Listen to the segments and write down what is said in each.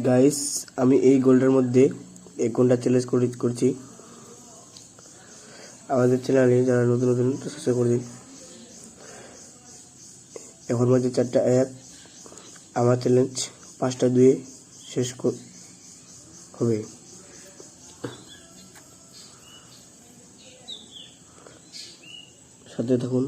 Guys, আমি এই গোলটার মধ্যে 1 ঘন্টা চ্যালেঞ্জ করছি। আমাদের চ্যানেলে যারা নতুন সাবস্ক্রাইব করে দিন। এখন মধ্যে 4টা 1, আমার চ্যালেঞ্জ 5টা 2 শেষ হবে। সাথে থাকুন।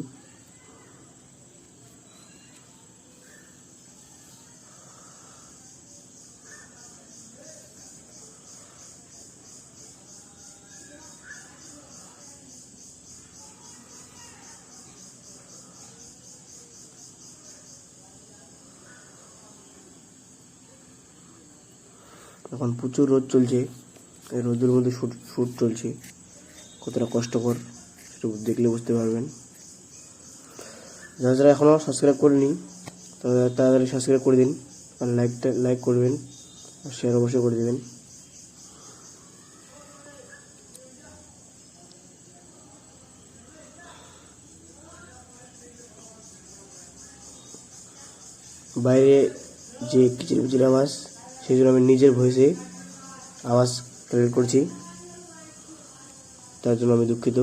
এখন প্রচুর রোদ চলছে, এই রোদের মধ্যে শুট চলছে, কতটা কষ্টকর সেটা দেখলে বুঝতে পারবেন। যারা এখনও সাবস্ক্রাইব করেনি তারা তাড়াতাড়ি সাবস্ক্রাইব করে দিন, আর লাইক করবেন, আর শেয়ার অবশ্যই করে দেবেন। বাইরে যে কিচিরমিচির আওয়াজ, সেই জন্য আমি নিজের ভয়েসে আওয়াজ ক্রিয়েট করছি, তার জন্য আমি দুঃখিত।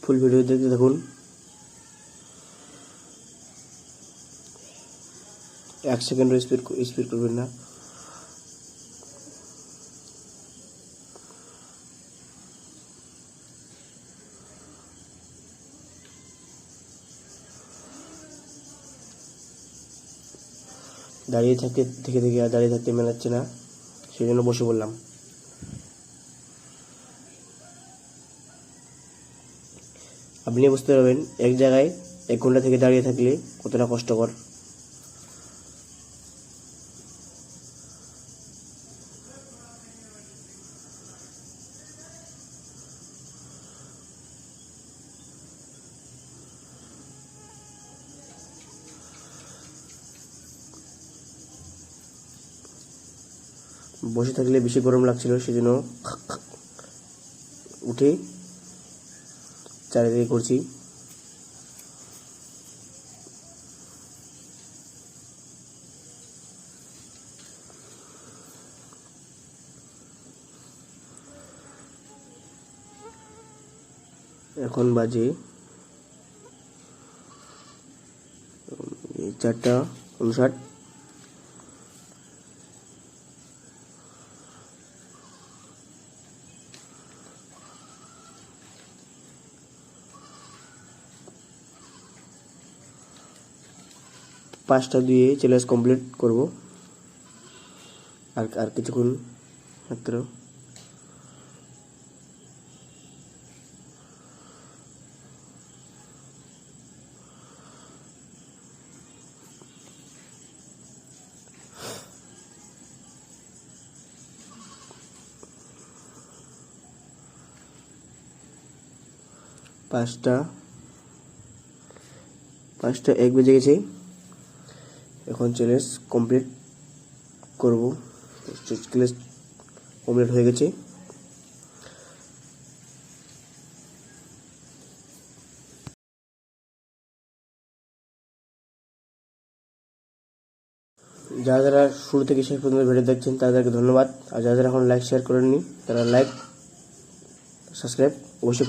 ফুল ভিডিও দেখতে থাকুন। 1 সেকেন্ডও স্পিড করবেন না। দাঁড়িয়ে থেকে আর দাঁড়িয়ে থাকতে মেলাচ্ছে না, সেই জন্য বসে পড়লাম। আপনি বুঝতে পারবেন এক জায়গায় 1 ঘন্টা থেকে দাঁড়িয়ে থাকলে কতটা কষ্টকর। বসে থাকলে বেশি গরম লাগছিল, সেজন্য উঠে চারিদিকে করছি। এখন বাজে 4:59। পাঁচটা দিয়ে চ্যালেঞ্জ কমপ্লিট করব, আর কিছুক্ষণ মাত্র। পাঁচটা 1 বেজে গেছে। এখন চ্যালেঞ্জ কমপ্লিট করব। চ্যালেঞ্জ কমপ্লিট হয়ে গেছে। যারা শুরু থেকে শেষ পর্যন্ত ভিডিও দেখছেন তাদেরকে ধন্যবাদ। আর যারা এখন লাইক শেয়ার করেননি তারা লাইক সাবস্ক্রাইব অবশ্যই